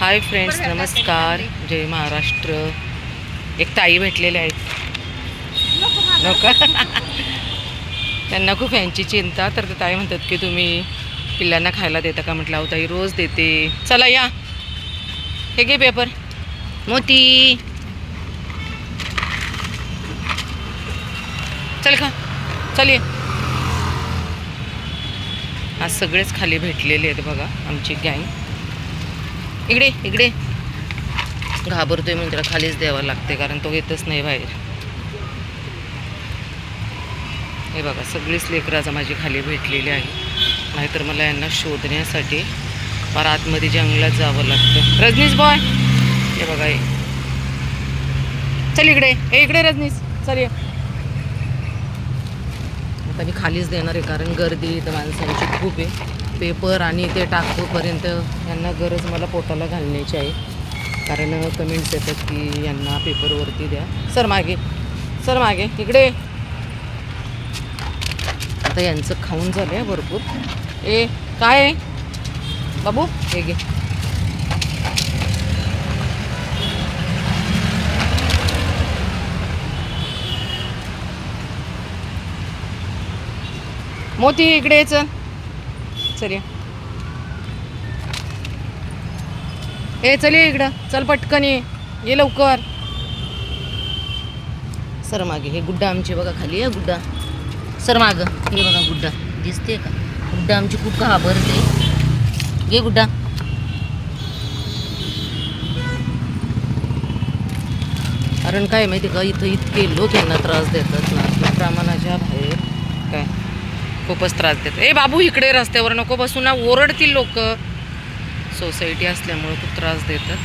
Hi friends, नमस्कार, जय महाराष्ट्र. एक ताई भेटलेले आहेत. नको त्यांना खूप यांची चिंता. तर ते ताई म्हणतात की तुम्ही पिल्लांना खायला देता का? म्हटलं अहो ताई, रोज देते. चला या, हे घे पेपर. मोती, चल खा, चल ये. आज सगळेच खाली भेटलेले आहेत बघा, आमची गँग. इकडे इकडे. घाबरतोय म्हणून त्याला खालीच द्यावं लागते, कारण तो येतच नाही बाहेर. हे बघा, सगळीच लेकरं माझी खाली भेटलेली आहे. नाहीतर मला यांना शोधण्यासाठी फार आतमध्ये जंगलात जावं लागतं. रजनीश बॉय, हे बघा, हे चल इकडे. इकडे रजनीश, चल ये. आता मी खालीच देणार आहे, कारण गर्दी इथं माणसांची खूप आहे. पेपर आणि ते टाकतोपर्यंत यांना गरज मला पोटाला घालण्याची आहे, कारण कमेंट्स येतात की यांना पेपरवरती द्या. सर मागे, सर मागे, इकडे. आता यांचं खाऊन झालं आहे भरपूर. काय आहे बाबू, हे घे. मोती, इकडे चल. चल ये, चल ये इकडं, चल पटकन ये लवकर. सर मागे. हे गुड्डा आमची बघा खाली आहे. गुड्डा सर मागं. हे बघा गुड्डा, दिसते का? गुड्डा आमची खूप घाबरते. घे गुड्डा. कारण काय माहिती का, इथं इतके लोक यांना त्रास देतात ना, प्रमाणाच्या बाहेर. काय खूपच त्रास देतात. बाबू, इकडे रस्त्यावर नको बसू ना, ओरडतील लोक. सोसायटी असल्यामुळे खूप त्रास देतात.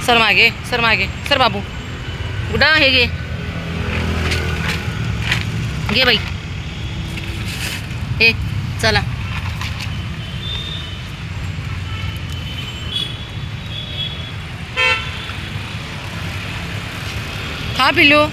सर मागे, सर मागे, सर बाबू. गुडा, हे घे, घे बाई. हे चला. खा पिल्लू.